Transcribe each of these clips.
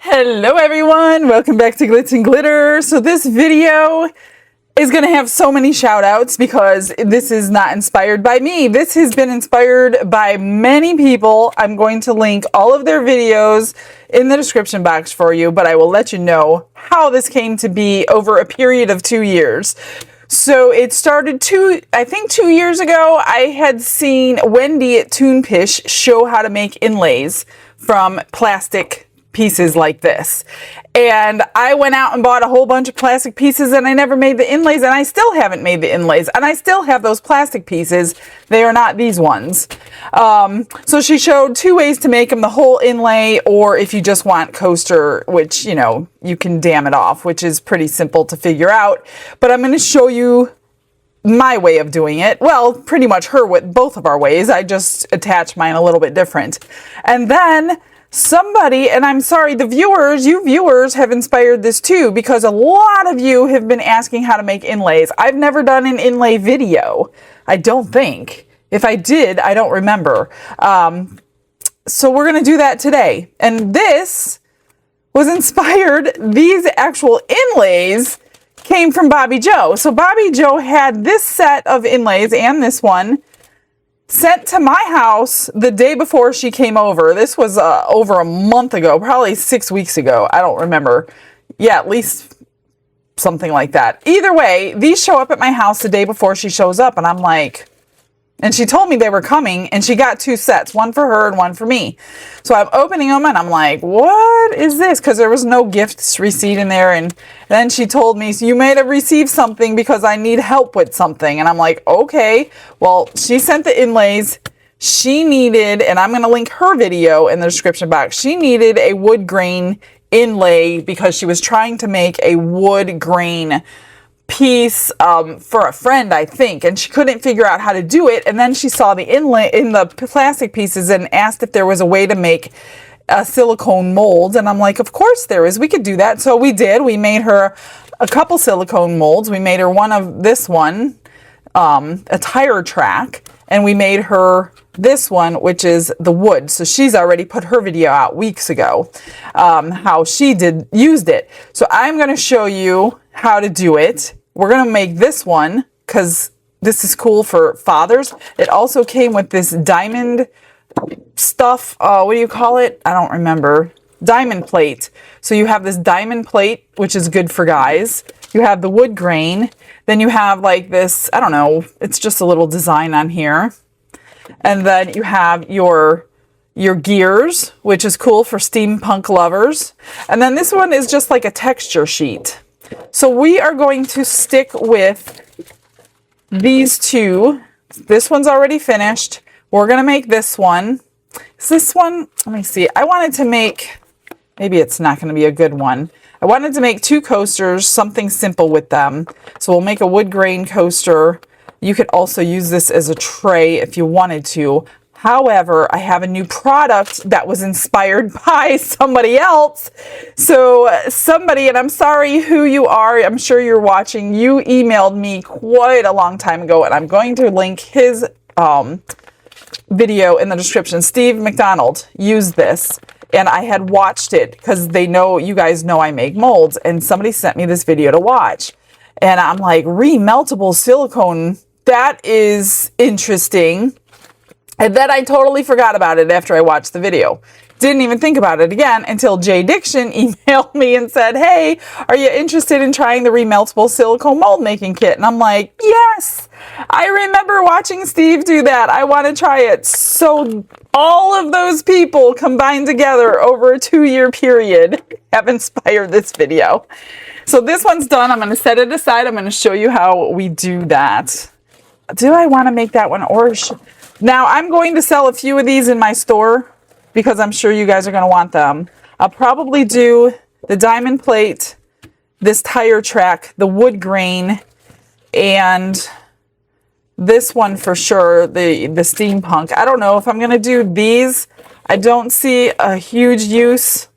Hello everyone, welcome back to Glitz and Glitter. So this video is going to have so many shout outs because this is not inspired by me. This has been inspired by many people. I'm going to link all of their videos in the description box for you, but I will let you know how this came to be over a period of 2 years. So it started I think 2 years ago. I had seen Wendy at Toonpish show how to make inlays from plastic pieces like this, and I went out and bought a whole bunch of plastic pieces, and I never made the inlays, and I still haven't made the inlays, and I still have those plastic pieces. They are not these ones. So she showed 2 ways to make them: the whole inlay, or if you just want coaster, which, you know, you can dam it off, which is pretty simple to figure out. But I'm going to show you my way of doing it. Well, pretty much both of our ways. I just attach mine a little bit different. And then somebody, and I'm sorry, you viewers have inspired this too, because a lot of you have been asking how to make inlays. I've never done an inlay video, I don't think. If I did, I don't remember. So we're going to do that today. And this was inspired, these actual inlays came from Bobby Joe. So Bobby Joe had this set of inlays and this one sent to my house the day before she came over. This was over a month ago, probably 6 weeks ago. I don't remember. Yeah, at least something like that. Either way, these show up at my house the day before she shows up, and I'm like, and she told me they were coming, and she got 2 sets, one for her and one for me. So I'm opening them, and I'm like, what is this? Because there was no gift receipt in there. And then she told me, so you may have received something because I need help with something. And I'm like, okay. Well, she sent the inlays. She needed, and I'm going to link her video in the description box, she needed a wood grain inlay because she was trying to make a wood grain piece for a friend, I think, and she couldn't figure out how to do it. And then she saw the inlay in the plastic pieces and asked if there was a way to make a silicone mold. And I'm like, of course there is, we could do that. So we did. We made her a couple silicone molds. We made her one of this one, a tire track, and we made her this one, which is the wood. So she's already put her video out weeks ago, how she used it. So I'm going to show you how to do it. We're going to make this one because this is cool for fathers. It also came with this diamond stuff. What do you call it? I don't remember. Diamond plate. So you have this diamond plate, which is good for guys. You have the wood grain. Then you have like this, I don't know, it's just a little design on here. And then you have your gears, which is cool for steampunk lovers. And then this one is just like a texture sheet. So we are going to stick with these 2. This one's already finished. We're going to make this one. Is this one? Let me see. I wanted to make, maybe it's not going to be a good one. I wanted to make 2 coasters, something simple with them. So we'll make a wood grain coaster. You could also use this as a tray if you wanted to. However, I have a new product that was inspired by somebody else. So somebody, and I'm sorry who you are, I'm sure you're watching, you emailed me quite a long time ago, and I'm going to link his video in the description. Steve McDonald used this, and I had watched it because you guys know I make molds, and somebody sent me this video to watch. And I'm like, remeltable silicone, that is interesting. And then I totally forgot about it after I watched the video. Didn't even think about it again until JDiction emailed me and said, hey, are you interested in trying the remeltable silicone mold making kit? And I'm like, yes, I remember watching Steve do that. I want to try it. So all of those people combined together over a 2-year period have inspired this video. So this one's done. I'm going to set it aside. I'm going to show you how we do that. Do I want to make that one? Now, I'm going to sell a few of these in my store because I'm sure you guys are going to want them. I'll probably do the diamond plate, this tire track, the wood grain, and this one for sure, the steampunk. I don't know if I'm going to do these. I don't see a huge use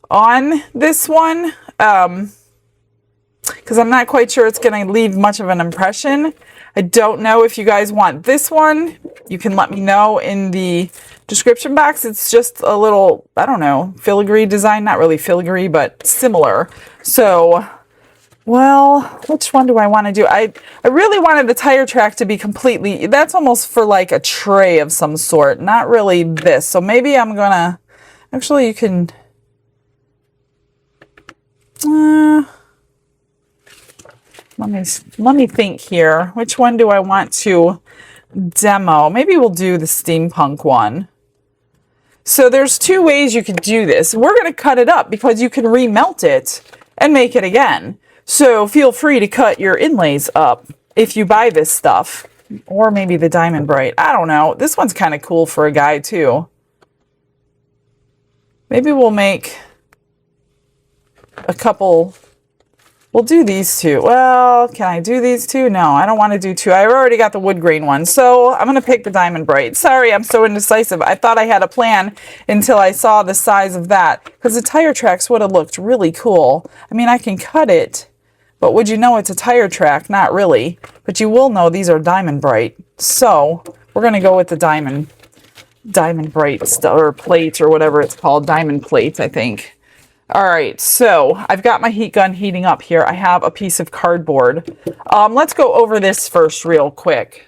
on this one because I'm not quite sure it's going to leave much of an impression. I don't know if you guys want this one. You can let me know in the description box. It's just a little, I don't know, filigree design. Not really filigree, but similar. So, well, which one do I want to do? I really wanted the tire track to be completely, that's almost for like a tray of some sort. Not really this. So maybe I'm going to, actually you can, let me think here. Which one do I want to demo? Maybe we'll do the steampunk one. So there's two ways you could do this. We're going to cut it up because you can remelt it and make it again. So feel free to cut your inlays up if you buy this stuff. Or maybe the Diamond Bright. I don't know. This one's kind of cool for a guy too. Maybe we'll make a couple. We'll do these two. Well, can I do these two? No, I don't want to do two. I already got the wood grain one. So I'm going to pick the Diamond Bright. Sorry, I'm so indecisive. I thought I had a plan until I saw the size of that. Because the tire tracks would have looked really cool. I mean, I can cut it. But would you know it's a tire track? Not really. But you will know these are Diamond Bright. So we're going to go with the Diamond Bright or plate or whatever it's called. Diamond plate, I think. All right, so I've got my heat gun heating up here. I have a piece of cardboard. Let's go over this first real quick.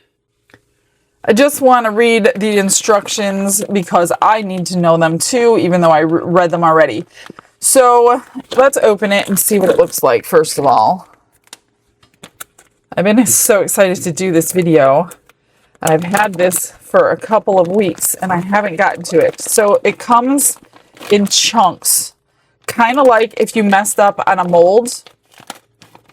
I just want to read the instructions because I need to know them too, even though I read them already. So let's open it and see what it looks like first of all. I've been so excited to do this video. I've had this for a couple of weeks and I haven't gotten to it. So it comes in chunks. Kind of like if you messed up on a mold,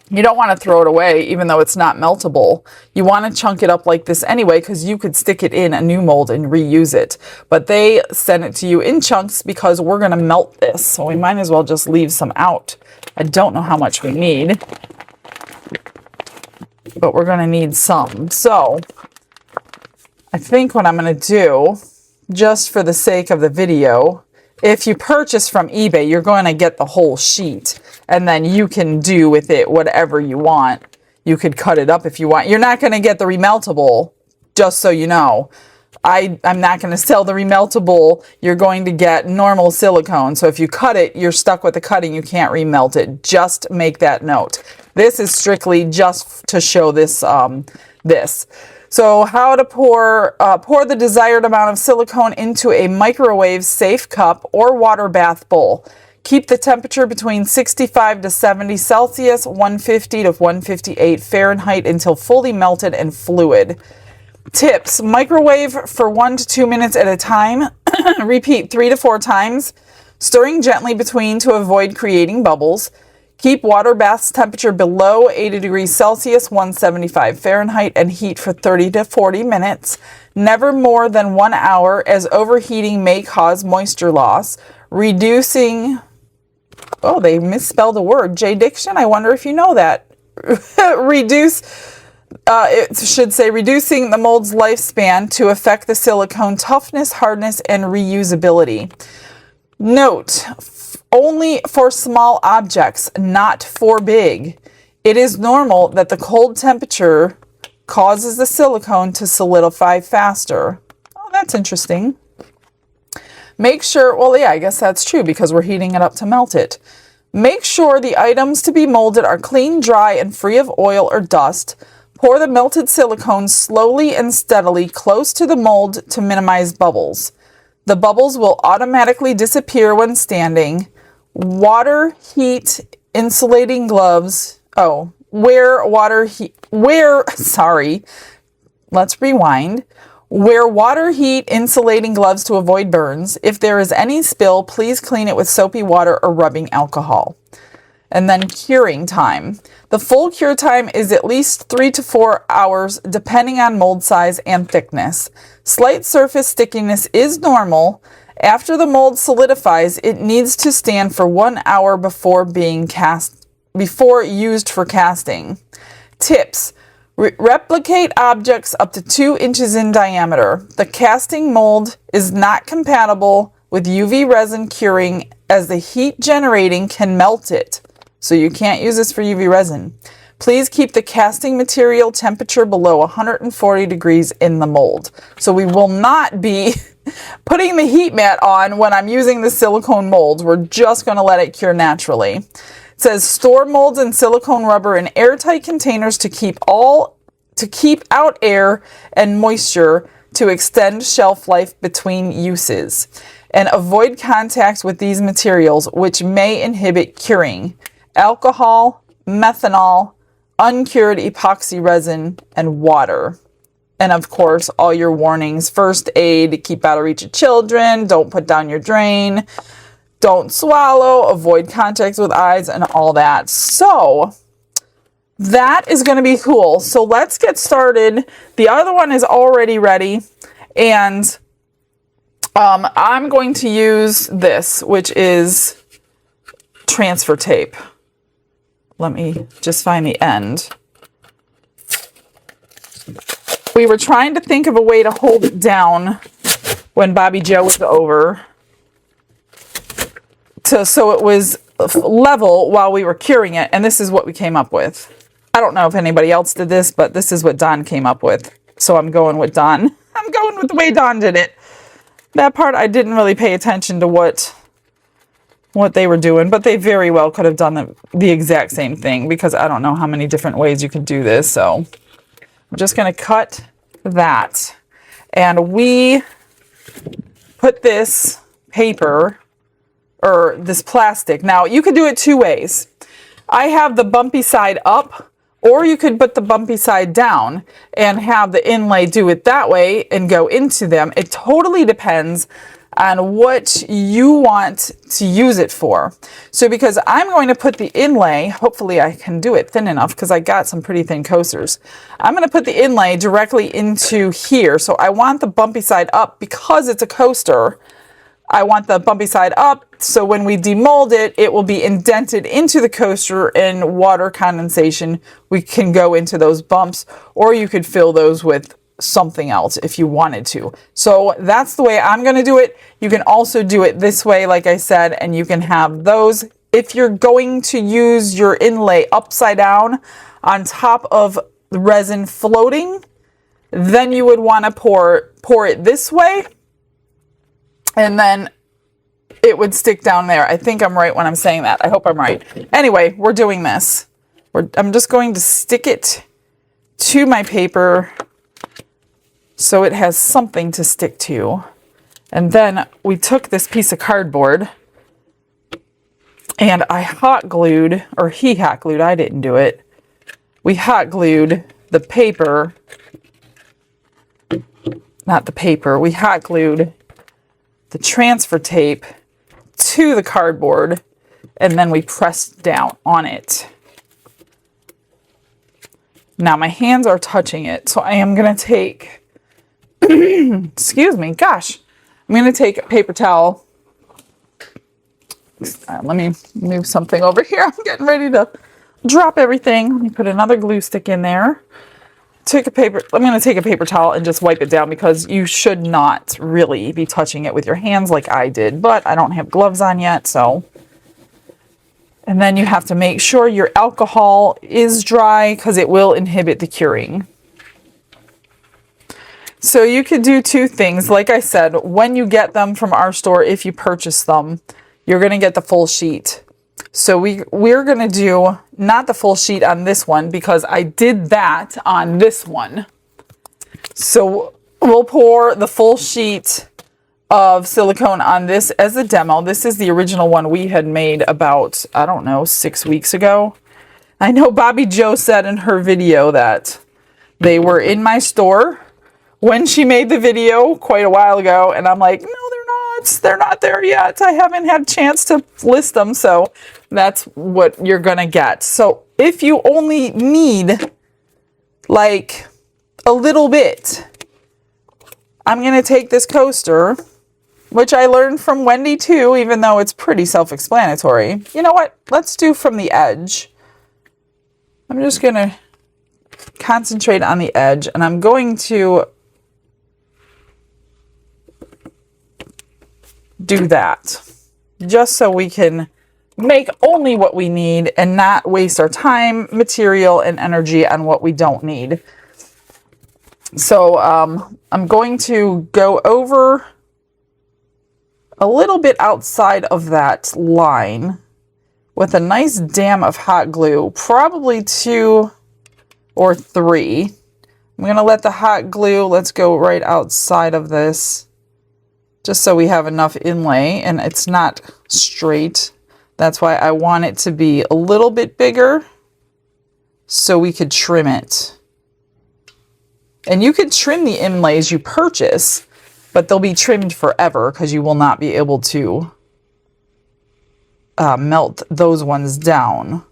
you don't want to throw it away even though it's not meltable. You want to chunk it up like this anyway because you could stick it in a new mold and reuse it. But they send it to you in chunks because we're going to melt this. So we might as well just leave some out. I don't know how much we need, but we're going to need some. So I think what I'm going to do, just for the sake of the video, if you purchase from eBay, you're going to get the whole sheet, and then you can do with it whatever you want. You could cut it up if you want. You're not going to get the remeltable, just so you know. I'm not going to sell the remeltable. You're going to get normal silicone. So if you cut it, you're stuck with the cutting. You can't remelt it. Just make that note. This is strictly just to show this. So how to pour the desired amount of silicone into a microwave safe cup or water bath bowl. Keep the temperature between 65 to 70 Celsius, 150 to 158 Fahrenheit until fully melted and fluid. Tips: microwave for 1 to 2 minutes at a time. Repeat 3 to 4 times, stirring gently between to avoid creating bubbles. Keep water bath's temperature below 80 degrees Celsius, 175 Fahrenheit, and heat for 30 to 40 minutes. Never more than 1 hour, as overheating may cause moisture loss. Reducing, oh, they misspelled a word, JDiction. I wonder if you know that. It should say reducing the mold's lifespan to affect the silicone toughness, hardness, and reusability. Note, only for small objects, not for big. It is normal that the cold temperature causes the silicone to solidify faster. Oh, that's interesting. Make sure, well, yeah, I guess that's true because we're heating it up to melt it. Make sure the items to be molded are clean, dry, and free of oil or dust. Pour the melted silicone slowly and steadily close to the mold to minimize bubbles. The bubbles will automatically disappear when standing. Water heat insulating gloves. Oh, wear water heat insulating gloves to avoid burns. If there is any spill, please clean it with soapy water or rubbing alcohol. And then curing time. The full cure time is at least 3 to 4 hours, depending on mold size and thickness. Slight surface stickiness is normal. After the mold solidifies, it needs to stand for 1 hour before used for casting. Tips: replicate objects up to 2 inches in diameter. The casting mold is not compatible with UV resin curing, as the heat generating can melt it. So you can't use this for UV resin. Please keep the casting material temperature below 140 degrees in the mold. So we will not be putting the heat mat on when I'm using the silicone molds. We're just going to let it cure naturally. It says store molds and silicone rubber in airtight containers to keep out air and moisture to extend shelf life between uses, and avoid contact with these materials which may inhibit curing: alcohol, methanol, uncured epoxy resin, and water. And of course, all your warnings: first aid, keep out of reach of children, don't put down your drain, don't swallow, avoid contact with eyes, and all that. So that is going to be cool. So let's get started. The other one is already ready, and I'm going to use this, which is transfer tape. Let me just find the end. We were trying to think of a way to hold it down when Bobby Joe was over, so it was level while we were curing it, and this is what we came up with. I don't know if anybody else did this, but this is what Don came up with. So I'm going with Don. I'm going with the way Don did it. That part I didn't really pay attention to what they were doing, but they very well could have done the exact same thing, because I don't know how many different ways you could do this. So I'm just going to cut that. And we put this paper, or this plastic. Now, you could do it two ways. I have the bumpy side up, or you could put the bumpy side down and have the inlay do it that way and go into them. It totally depends on what you want to use it for. So because I'm going to put the inlay, hopefully I can do it thin enough because I got some pretty thin coasters. I'm going to put the inlay directly into here. So I want the bumpy side up because it's a coaster. I want the bumpy side up, so when we demold it, it will be indented into the coaster, and water condensation, we can go into those bumps, or you could fill those with something else if you wanted to. So that's the way I'm going to do it. You can also do it this way, like I said, and you can have those. If you're going to use your inlay upside down on top of the resin floating, then you would want to pour it this way, and then it would stick down there. I think I'm right when I'm saying that. I hope I'm right. Anyway, we're doing this. I'm just going to stick it to my paper so it has something to stick to. And then we took this piece of cardboard and I hot glued, or he hot glued, I didn't do it. We hot glued the paper, not the paper, we hot glued the transfer tape to the cardboard, and then we pressed down on it. Now my hands are touching it, so I am going to take, excuse me, gosh, I'm going to take a paper towel. Let me move something over here. I'm getting ready to drop everything. Let me put another glue stick in there. I'm going to take a paper towel and just wipe it down, because you should not really be touching it with your hands like I did, but I don't have gloves on yet, so. And then you have to make sure your alcohol is dry, because it will inhibit the curing. So you could do two things. Like I said, when you get them from our store, if you purchase them, you're going to get the full sheet. So we're going to do not the full sheet on this one, because I did that on this one. So we'll pour the full sheet of silicone on this as a demo. This is the original one we had made about, I don't know, 6 weeks ago. I know Bobby Joe said in her video that they were in my store when she made the video quite a while ago, and I'm like, no, they're not there yet. I haven't had a chance to list them, so that's what you're gonna get. So if you only need like a little bit, I'm gonna take this coaster, which I learned from Wendy too, even though it's pretty self-explanatory. You know what? Let's do from the edge. I'm just gonna concentrate on the edge, and I'm going to do that just so we can make only what we need and not waste our time, material, and energy on what we don't need. So I'm going to go over a little bit outside of that line with a nice dam of hot glue, probably 2 or 3. I'm going to let the hot glue, let's go right outside of this, just so we have enough inlay and it's not straight. That's why I want it to be a little bit bigger so we could trim it. And you could trim the inlays you purchase, but they'll be trimmed forever because you will not be able to melt those ones down.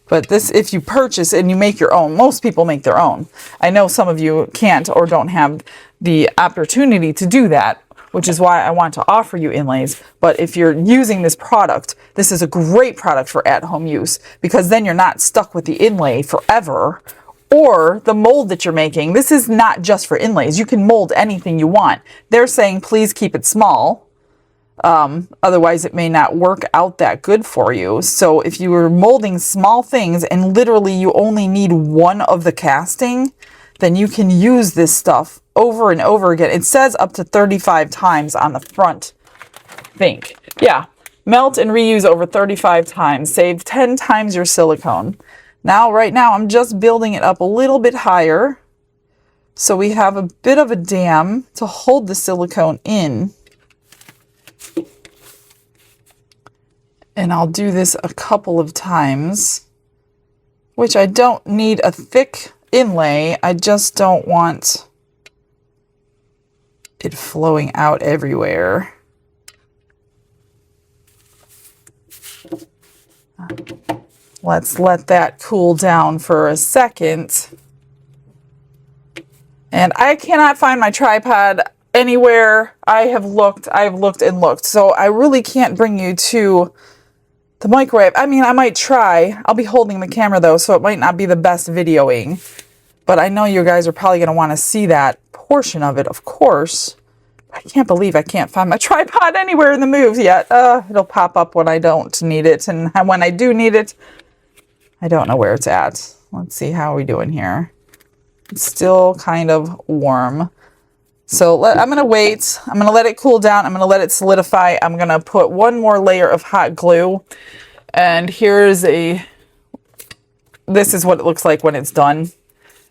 But this, if you purchase and you make your own, most people make their own. I know some of you can't or don't have the opportunity to do that, which is why I want to offer you inlays. But if you're using this product, this is a great product for at-home use, because then you're not stuck with the inlay forever, or the mold that you're making. This is not just for inlays. You can mold anything you want. They're saying please keep it small. Otherwise it may not work out that good for you. So if you were molding small things and literally you only need one of the casting, then you can use this stuff over and over again. It says up to 35 times on the front, I think. Yeah, melt and reuse over 35 times. Save 10 times your silicone. Now, right now, I'm just building it up a little bit higher, so we have a bit of a dam to hold the silicone in. And I'll do this a couple of times, which I don't need a thick inlay. I just don't want it flowing out everywhere. Let's let that cool down for a second. And I cannot find my tripod anywhere. I've looked and looked. So I really can't bring you to the microwave. I mean, I might try. I'll be holding the camera though, so it might not be the best videoing. But I know you guys are probably going to want to see that portion of it, of course. I can't believe I can't find my tripod anywhere in the move yet. It'll pop up when I don't need it. And when I do need it, I don't know where it's at. Let's see, how are we doing here? It's still kind of warm. So I'm going to wait. I'm going to let it cool down. I'm going to let it solidify. I'm going to put one more layer of hot glue. And this is what it looks like when it's done.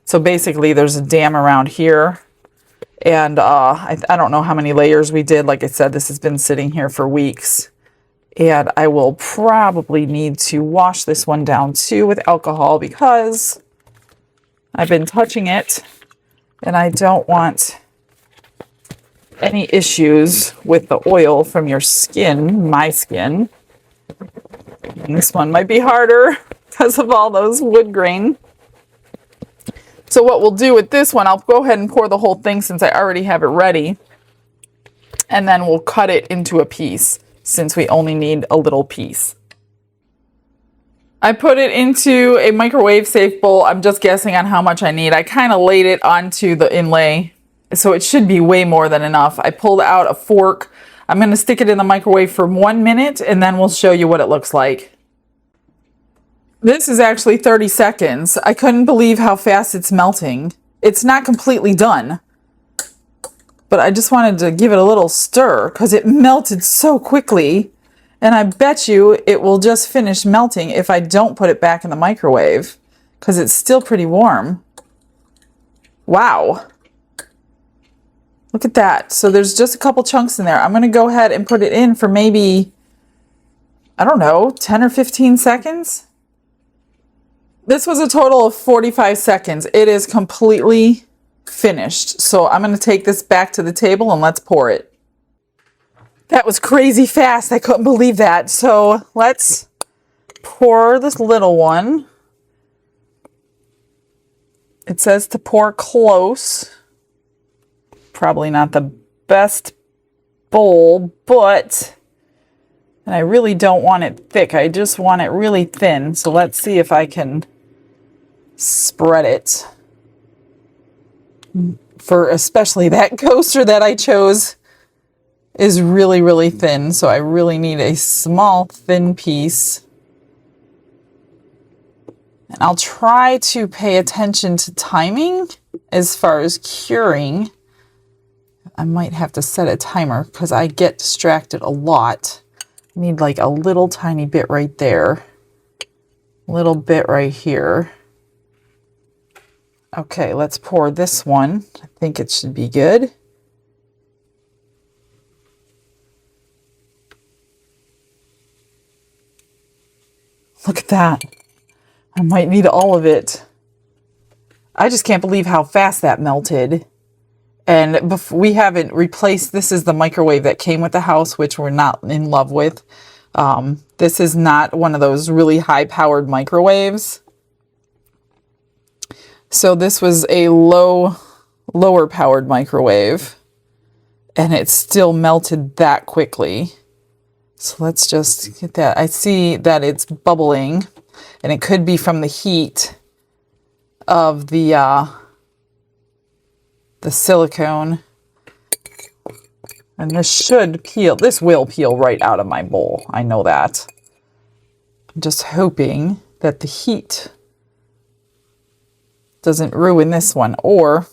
So basically there's a dam around here. And I don't know how many layers we did. Like I said, this has been sitting here for weeks. And I will probably need to wash this one down too with alcohol, because I've been touching it and I don't want any issues with the oil from your skin, my skin. And this one might be harder because of all those wood grain. So what we'll do with this one, I'll go ahead and pour the whole thing since I already have it ready. And then we'll cut it into a piece since we only need a little piece. I put it into a microwave safe bowl. I'm just guessing on how much I need. I kind of laid it onto the inlay, so it should be way more than enough. I pulled out a fork. I'm going to stick it in the microwave for 1 minute and then we'll show you what it looks like. This is actually 30 seconds. I couldn't believe how fast it's melting. It's not completely done, but I just wanted to give it a little stir because it melted so quickly. And I bet you it will just finish melting if I don't put it back in the microwave, because it's still pretty warm. Wow. Look at that. So there's just a couple chunks in there. I'm going to go ahead and put it in for maybe, I don't know, 10 or 15 seconds. This was a total of 45 seconds. It is completely finished. So I'm going to take this back to the table and let's pour it. That was crazy fast. I couldn't believe that. So let's pour this little one. It says to pour close. Probably not the best bowl, but and I really don't want it thick. I just want it really thin. So let's see if I can spread it. For especially that coaster that I chose is really, really thin. So I really need a small, thin piece. And I'll try to pay attention to timing as far as curing. I might have to set a timer because I get distracted a lot. I need like a little tiny bit right there. Little bit right here. Okay, let's pour this one. I think it should be good. Look at that. I might need all of it. I just can't believe how fast that melted. And we haven't replaced, this is the microwave that came with the house, which we're not in love with. This is not one of those really high-powered microwaves. So this was a lower-powered microwave, and it still melted that quickly. So let's just get that. I see that it's bubbling, and it could be from the heat of the silicone. And this should peel. This will peel right out of my bowl. I know that. I'm just hoping that the heat doesn't ruin this one, or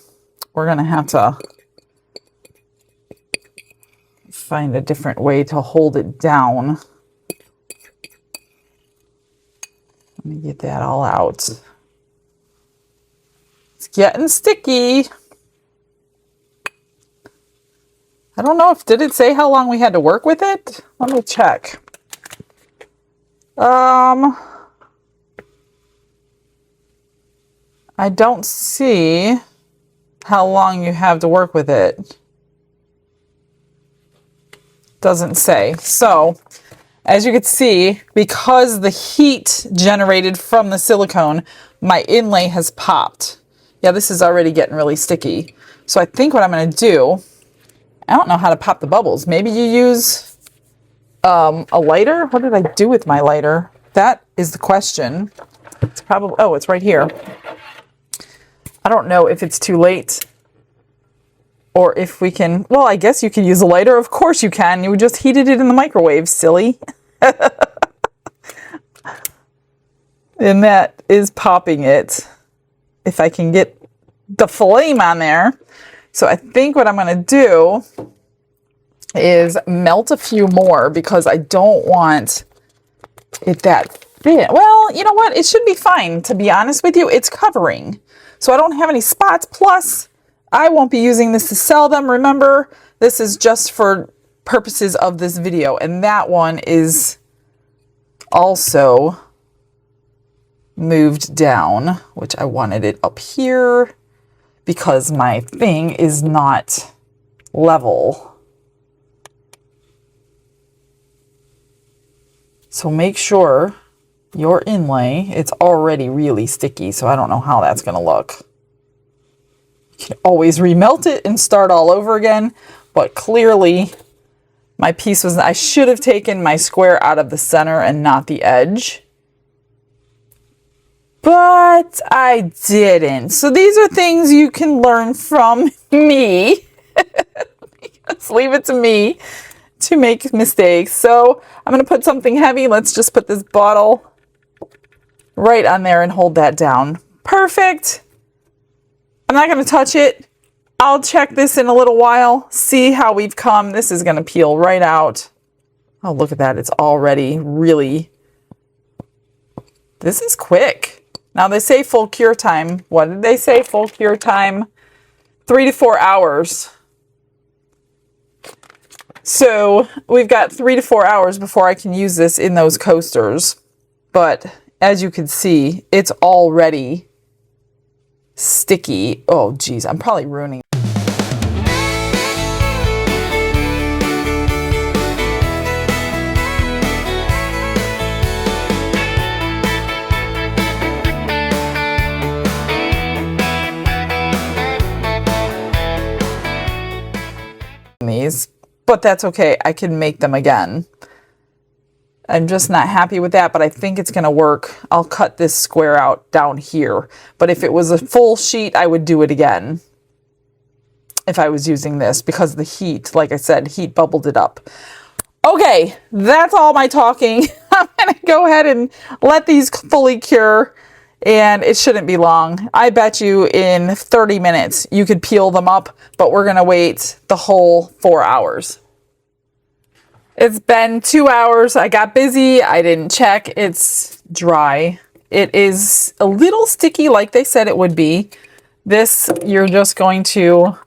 we're going to have to find a different way to hold it down. Let me get that all out. It's getting sticky. I don't know if, did it say how long we had to work with it? Let me check. I don't see how long you have to work with it. Doesn't say. So, as you can see, because the heat generated from the silicone, my inlay has popped. Yeah, this is already getting really sticky. So I think what I'm going to do, I don't know how to pop the bubbles. Maybe you use a lighter? What did I do with my lighter? That is the question. It's probably, oh, it's right here. I don't know if it's too late or if we can, well, I guess you can use a lighter. Of course you can. You just heated it in the microwave, silly. And that is popping it. If I can get the flame on there. So I think what I'm going to do is melt a few more because I don't want it that thin. Well, you know what? It should be fine, to be honest with you. It's covering. So I don't have any spots. Plus, I won't be using this to sell them. Remember, this is just for purposes of this video. And that one is also moved down, which I wanted it up here because my thing is not level. So make sure your inlay, it's already really sticky, so I don't know how that's going to look. You can always remelt it and start all over again, but clearly my piece was, I should have taken my square out of the center and not the edge. But I didn't. So these are things you can learn from me. Just leave it to me to make mistakes. So I'm going to put something heavy. Let's just put this bottle right on there and hold that down. Perfect. I'm not going to touch it. I'll check this in a little while. See how we've come. This is going to peel right out. Oh, look at that. It's already really... This is quick. Now they say full cure time. What did they say? Full cure time, 3 to 4 hours. So we've got 3 to 4 hours before I can use this in those coasters. But as you can see, it's already sticky. Oh, geez, I'm probably ruining it. These, but that's okay. I can make them again. I'm just not happy with that, but I think it's going to work. I'll cut this square out down here, but if it was a full sheet, I would do it again if I was using this because the heat, like I said, heat bubbled it up. Okay, that's all my talking. I'm going to go ahead and let these fully cure. and it shouldn't be long. I bet you in 30 minutes you could peel them up, but we're gonna wait the whole 4 hours. It's been 2 hours. I got busy. I didn't check. It's dry. It is a little sticky like they said it would be. This you're just going to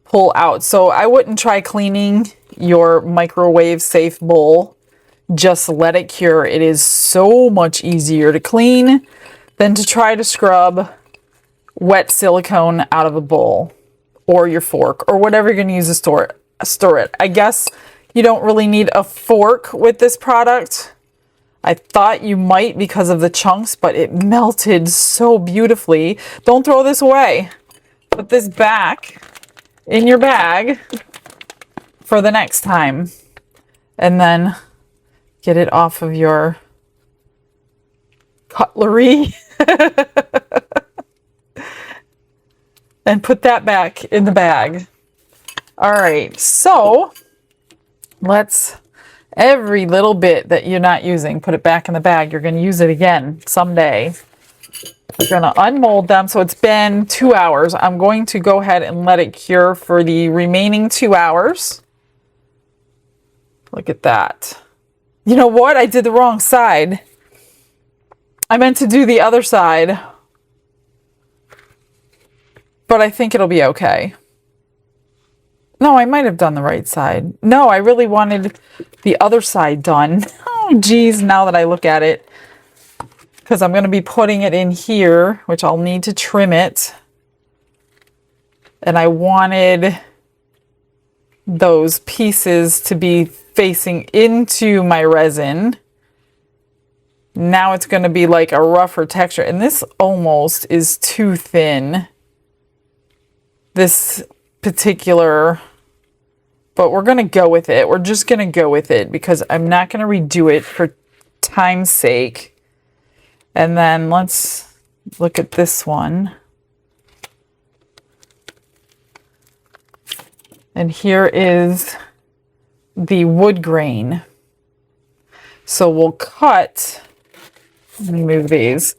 pull out. So I wouldn't try cleaning your microwave safe bowl. Just let it cure. It is so much easier to clean than to try to scrub wet silicone out of a bowl or your fork or whatever you're going to use to store it. I guess you don't really need a fork with this product. I thought you might because of the chunks, but it melted so beautifully. Don't throw this away. Put this back in your bag for the next time. And then get it off of your cutlery. And put that back in the bag. All right, so let's, every little bit that you're not using, put it back in the bag. You're going to use it again someday. We're going to unmold them. So it's been 2 hours. I'm going to go ahead and let it cure for the remaining 2 hours. Look at that. You know what? I did the wrong side. I meant to do the other side. But I think it'll be okay. No, I might have done the right side. No, I really wanted the other side done. Oh, geez, now that I look at it. Because I'm going to be putting it in here, which I'll need to trim it. And I wanted those pieces to be facing into my resin. Now it's going to be like a rougher texture. And this almost is too thin. This particular, but we're going to go with it. We're just going to go with it because I'm not going to redo it for time's sake. And then let's look at this one. And here is the wood grain. So we'll cut, let me move these.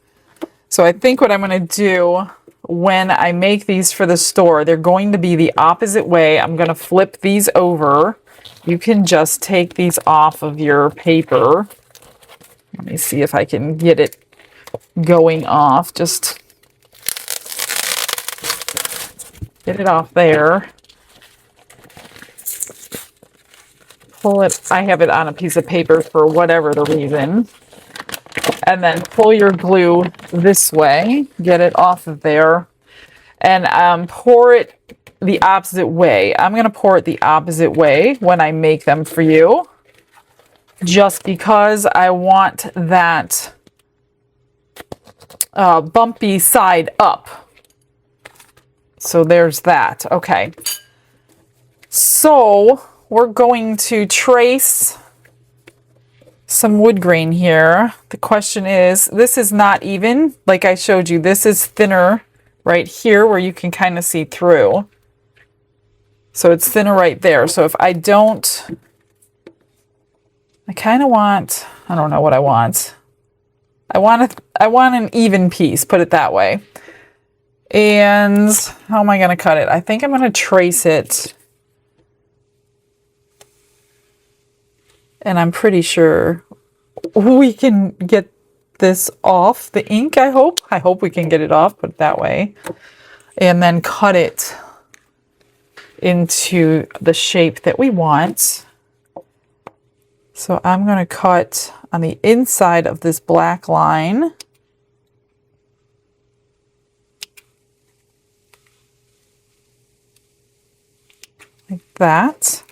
So I think what I'm going to do when I make these for the store, they're going to be the opposite way. I'm going to flip these over. You can just take these off of your paper. Let me see if I can get it going off. Just get it off there. Pull it. I have it on a piece of paper for whatever the reason. And then pull your glue this way. Get it off of there. And pour it the opposite way. I'm going to pour it the opposite way when I make them for you. Just because I want that bumpy side up. So there's that. Okay. So we're going to trace some wood grain here. The question is, this is not even, like I showed you, this is thinner right here where you can kind of see through. So it's thinner right there. So if I don't, I kind of want, I don't know what I want. I want an even piece, put it that way. And how am I going to cut it? I think I'm going to trace it. And I'm pretty sure we can get this off the ink, I hope. I hope we can get it off, put it that way. And then cut it into the shape that we want. So I'm going to cut on the inside of this black line. Like that.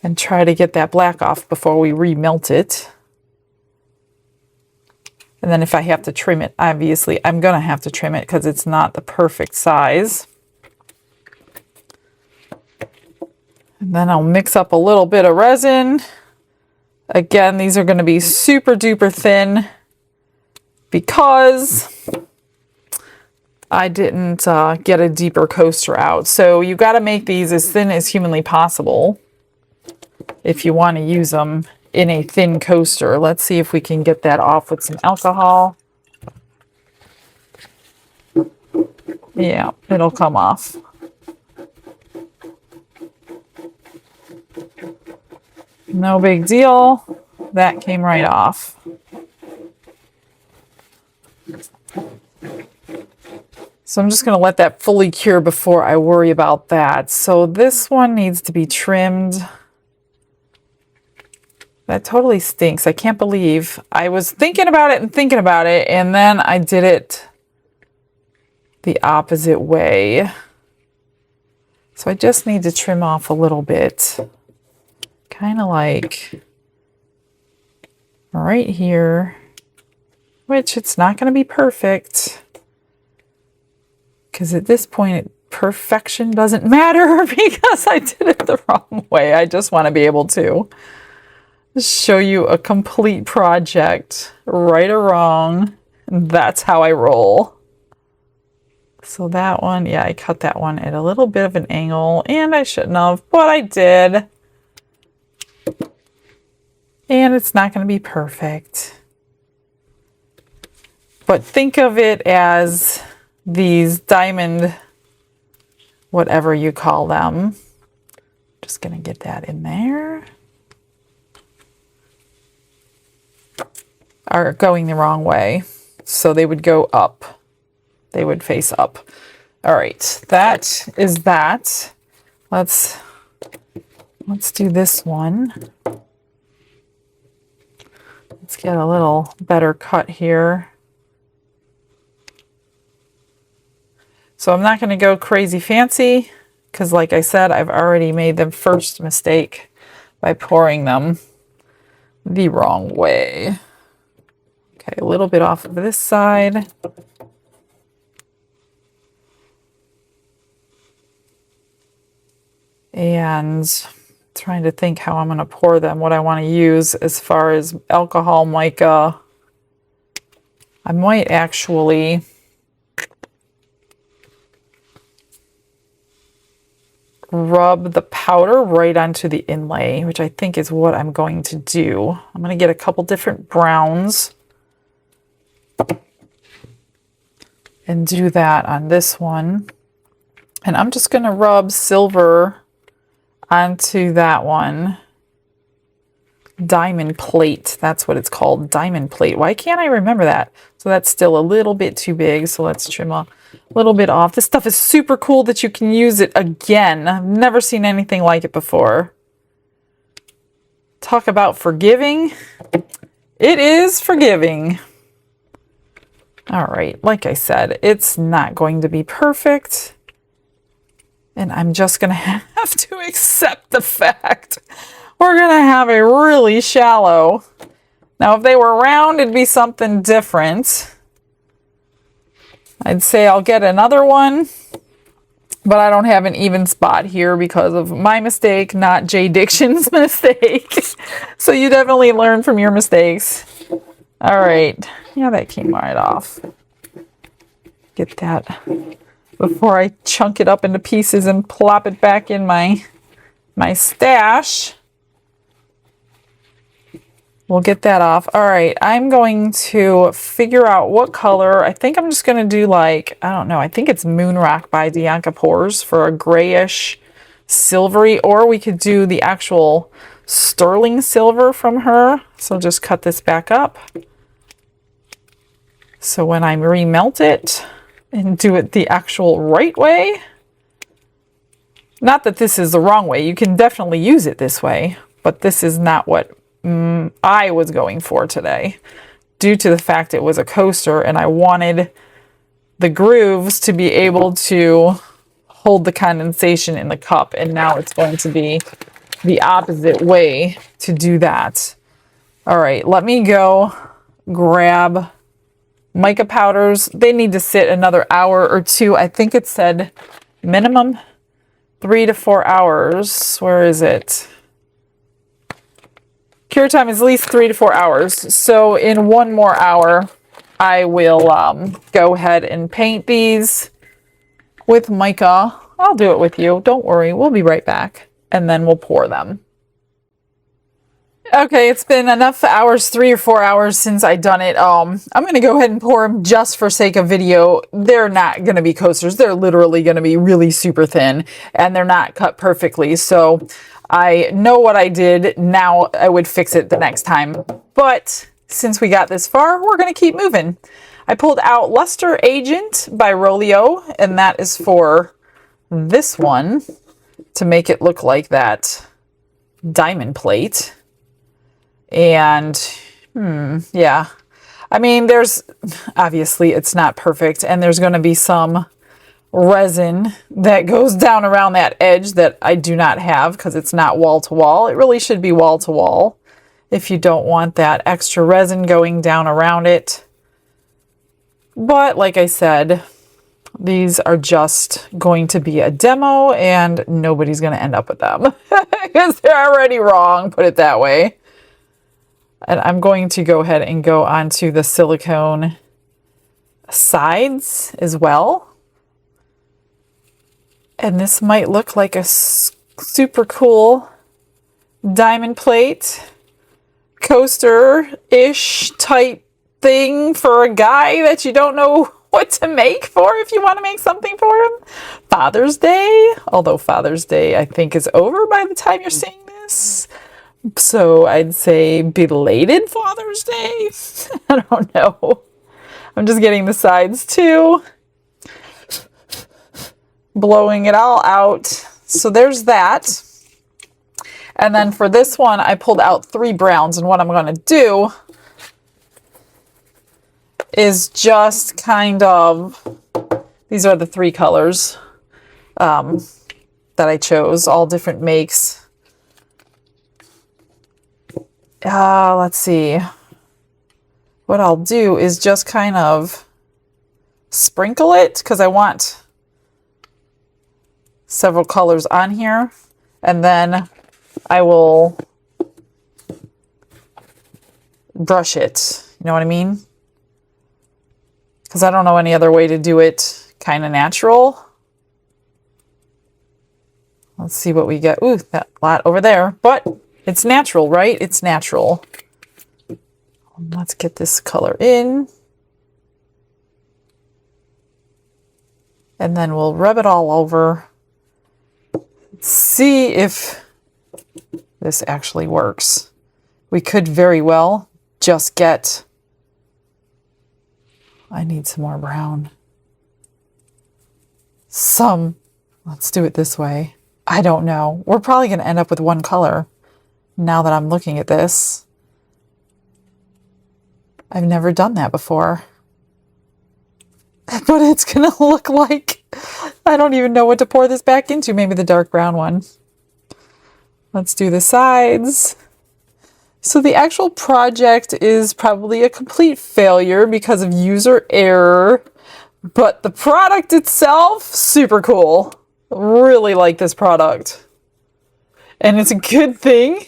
And try to get that black off before we remelt it. And then if I have to trim it, obviously I'm going to have to trim it because it's not the perfect size. And then I'll mix up a little bit of resin. Again, these are going to be super duper thin because I didn't get a deeper coaster out. So you got to make these as thin as humanly possible if you want to use them in a thin coaster. Let's see if we can get that off with some alcohol. Yeah, it'll come off. No big deal. That came right off. So I'm just going to let that fully cure before I worry about that. So this one needs to be trimmed. That totally stinks. I can't believe I was thinking about it, and then I did it the opposite way. So I just need to trim off a little bit. Kind of like right here, which it's not going to be perfect. Because at this point, perfection doesn't matter because I did it the wrong way. I just want to be able to show you a complete project, right or wrong. That's how I roll. So that one, yeah, I cut that one at a little bit of an angle, and I shouldn't have, but I did. And it's not going to be perfect. But think of it as these diamond, whatever you call them. Just going to get that in there. Are going the wrong way. So they would go up. They would face up. All right, that is that. Let's do this one. Let's get a little better cut here. So I'm not going to go crazy fancy because, like I said, I've already made the first mistake by pouring them the wrong way. Okay, a little bit off of this side. And trying to think how I'm going to pour them, what I want to use as far as alcohol mica. I might actually rub the powder right onto the inlay, which I think is what I'm going to do. I'm going to get a couple different browns and do that on this one. And I'm just going to rub silver onto that one. Diamond plate, that's what it's called, diamond plate. Why can't I remember that? So that's still a little bit too big, so let's trim a little bit off. This stuff is super cool that you can use it again. I've never seen anything like it before. Talk about forgiving. It is forgiving. All right, like I said, it's not going to be perfect. And I'm just going to have to accept the fact we're going to have a really shallow. Now, if they were round, it'd be something different. I'd say I'll get another one, but I don't have an even spot here because of my mistake, not JDiction's mistake. So you definitely learn from your mistakes. All right. Yeah, that came right off. Get that before I chunk it up into pieces and plop it back in my stash. We'll get that off. All right, I'm going to figure out what color. I think I'm just going to do like, I don't know, I think it's Moon Rock by Dianca Pours for a grayish silvery, or we could do the actual sterling silver from her. So just cut this back up. So when I remelt it and do it the actual right way, not that this is the wrong way, you can definitely use it this way, but this is not what I was going for today, due to the fact it was a coaster and I wanted the grooves to be able to hold the condensation in the cup, and now it's going to be the opposite way to do that. All right, let me go grab mica powders. They need to sit another hour or two. I think it said minimum 3 to 4 hours. Where is it? Cure time is at least 3 to 4 hours. So in 1 more hour, I will go ahead and paint these with mica. I'll do it with you. Don't worry. We'll be right back. And then we'll pour them. Okay, it's been enough hours, 3 or 4 hours since I done it. I'm going to go ahead and pour them just for sake of video. They're not going to be coasters. They're literally going to be really super thin, and they're not cut perfectly. So I know what I did. Now I would fix it the next time. But since we got this far, we're going to keep moving. I pulled out Luster Agent by Rolio, and that is for this one to make it look like that diamond plate. And yeah, I mean, there's obviously it's not perfect, and there's going to be some resin that goes down around that edge that I do not have because it's not wall to wall. It really should be wall to wall if you don't want that extra resin going down around it. But like I said, these are just going to be a demo, and nobody's going to end up with them because they're already wrong, put it that way. And I'm going to go ahead and go onto the silicone sides as well. And this might look like a super cool diamond plate coaster-ish type thing for a guy that you don't know what to make for if you want to make something for him. Father's Day, although Father's Day I think is over by the time you're seeing this. So I'd say belated Father's Day. I don't know. I'm just getting the sides too. Blowing it all out. So there's that. And then for this one, I pulled out 3 browns. And what I'm going to do is just kind of, these are the 3 colors that I chose, all different makes. Let's see. What I'll do is just kind of sprinkle it because I want several colors on here. And then I will brush it. You know what I mean? Because I don't know any other way to do it kind of natural. Let's see what we get. Ooh, that lot over there. But it's natural, right? It's natural. Let's get this color in. And then we'll rub it all over. See if this actually works. We could very well just get... I need some more brown. Let's do it this way. I don't know. We're probably going to end up with one color. Now that I'm looking at this, I've never done that before. But it's going to look like, I don't even know what to pour this back into. Maybe the dark brown one. Let's do the sides. So the actual project is probably a complete failure because of user error. But the product itself, super cool. Really like this product. And it's a good thing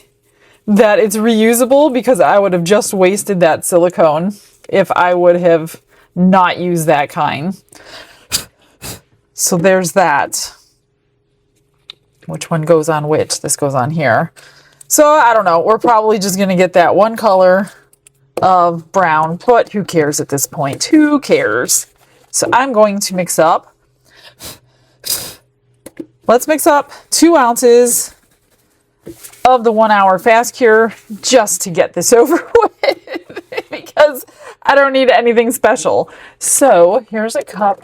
that it's reusable because I would have just wasted that silicone if I would have not used that kind. So there's that. Which one goes on which? This goes on here. So I don't know. We're probably just going to get that one color of brown, but who cares at this point? Who cares? So I'm going to mix up. Let's mix up 2 ounces of the 1 hour fast cure just to get this over with because I don't need anything special. So here's a cup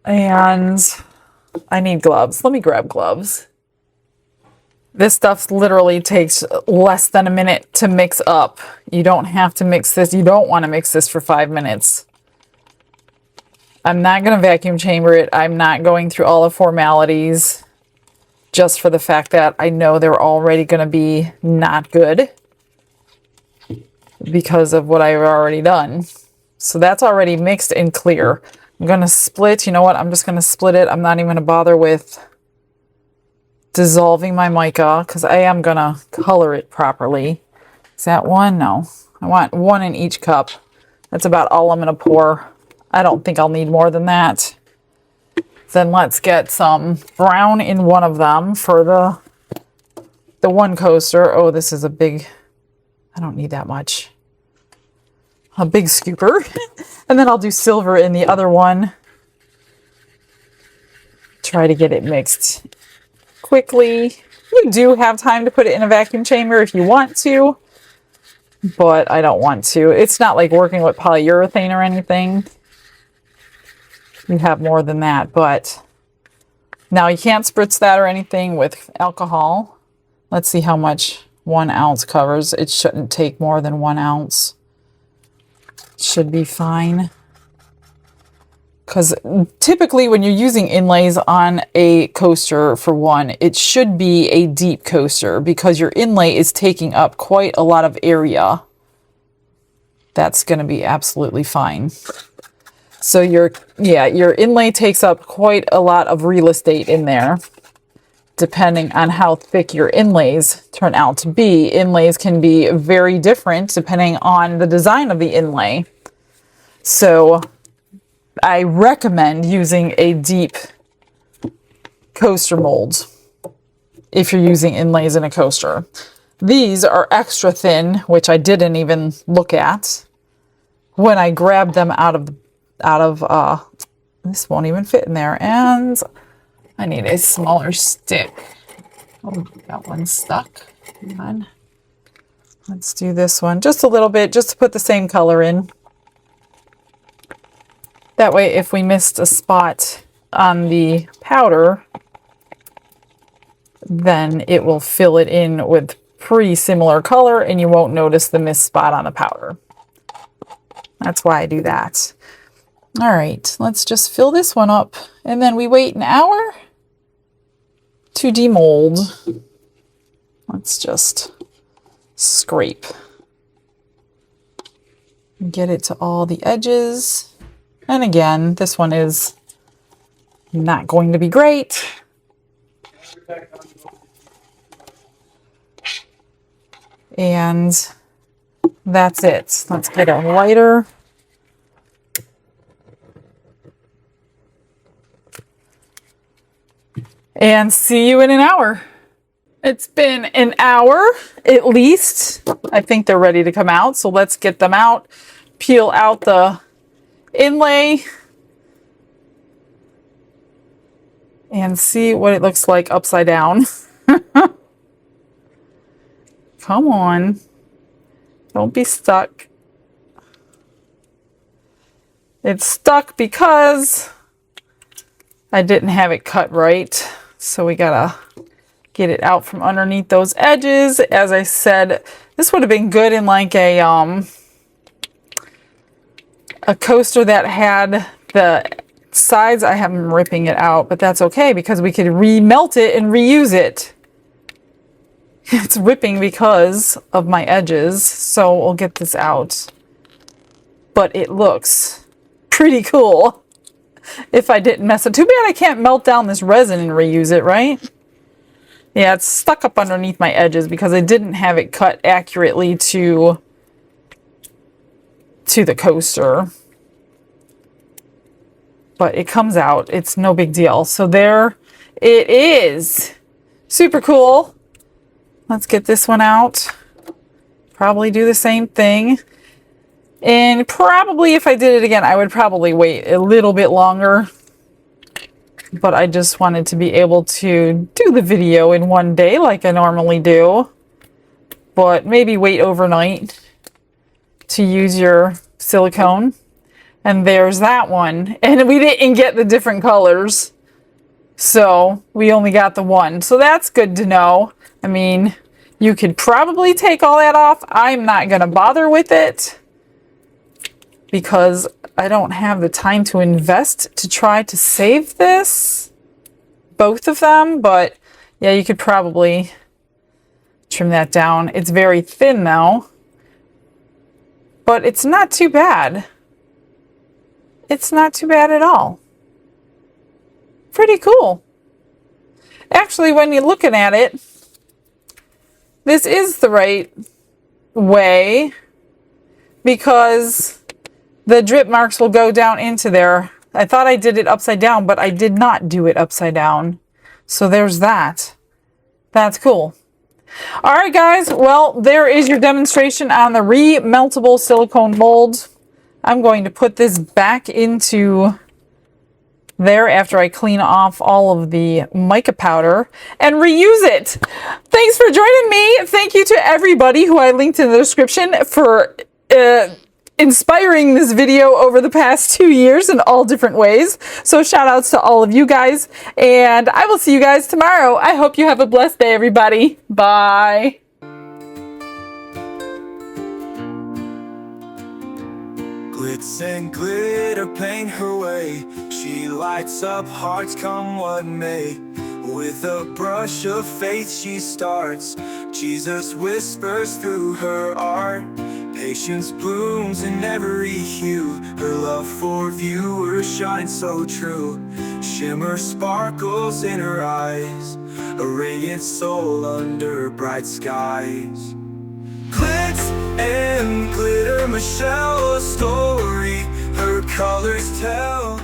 and I need gloves. Let me grab gloves. This stuff literally takes less than a minute to mix up. You don't have to mix this. You don't want to mix this for 5 minutes. I'm not going to vacuum chamber it. I'm not going through all the formalities just for the fact that I know they're already going to be not good because of what I've already done. So that's already mixed and clear. I'm going to split. You know what? I'm just going to split it. I'm not even going to bother with dissolving my mica because I am going to color it properly. Is that one? No. I want 1 in each cup. That's about all I'm going to pour. I don't think I'll need more than that. Then let's get some brown in one of them for the the one coaster. Oh, this is a big, I don't need that much. A big scooper. And then I'll do silver in the other one. Try to get it mixed quickly. You do have time to put it in a vacuum chamber if you want to, but I don't want to. It's not like working with polyurethane or anything. You have more than that, but now you can't spritz that or anything with alcohol. Let's see how much 1 ounce covers. It shouldn't take more than 1 ounce. Should be fine. Because typically when you're using inlays on a coaster, for one, it should be a deep coaster because your inlay is taking up quite a lot of area. That's going to be absolutely fine. So your inlay takes up quite a lot of real estate in there. Depending on how thick your inlays turn out to be. Inlays can be very different depending on the design of the inlay. So I recommend using a deep coaster mold if you're using inlays in a coaster. These are extra thin, which I didn't even look at when I grabbed them out of this won't even fit in there, and I need a smaller stick. Oh, that one's stuck. Come on. Let's do this one just a little bit, just to put the same color in. That way, if we missed a spot on the powder, then it will fill it in with pretty similar color and you won't notice the missed spot on the powder. That's why I do that. All right, let's just fill this one up and then we wait an hour to demold. Let's just scrape. Get it to all the edges. And again, this one is not going to be great. And that's it. Let's get a lighter. And see you in an hour. It's been an hour at least. I think they're ready to come out. So let's get them out. Peel out the inlay. And see what it looks like upside down. Come on. Don't be stuck. It's stuck because I didn't have it cut right. So we gotta get it out from underneath those edges. As I said, this would have been good in like a coaster that had the sides. I have them ripping it out, but that's okay because we could remelt it and reuse it. It's ripping because of my edges, so we'll get this out. But it looks pretty cool if I didn't mess it. Too bad I can't melt down this resin and reuse it, right? Yeah, it's stuck up underneath my edges because I didn't have it cut accurately to the coaster. But it comes out. It's no big deal. So there it is. Super cool. Let's get this one out. Probably do the same thing. And probably if I did it again, I would probably wait a little bit longer. But I just wanted to be able to do the video in one day like I normally do. But maybe wait overnight to use your silicone. And there's that one. And we didn't get the different colors. So we only got the one. So that's good to know. I mean, you could probably take all that off. I'm not going to bother with it because I don't have the time to invest to try to save this. Both of them. But yeah, you could probably trim that down. It's very thin though. But it's not too bad. It's not too bad at all. Pretty cool. Actually, when you're looking at it, this is the right way because the drip marks will go down into there. I thought I did it upside down, but I did not do it upside down. So there's that. That's cool. All right, guys. Well, there is your demonstration on the remeltable silicone mold. I'm going to put this back into there after I clean off all of the mica powder and reuse it. Thanks for joining me. Thank you to everybody who I linked in the description for inspiring this video over the past 2 years in all different ways. So shout outs to all of you guys, and I will see you guys tomorrow. I hope you have a blessed day, everybody. Bye. Glitz and glitter paint her way. She lights up hearts come what may. With a brush of faith she starts. Jesus whispers through her art. Patience blooms in every hue. Her love for viewers shines so true. Shimmer sparkles in her eyes. A radiant soul under bright skies. Glitz and glitter, Michelle, a story her colors tell.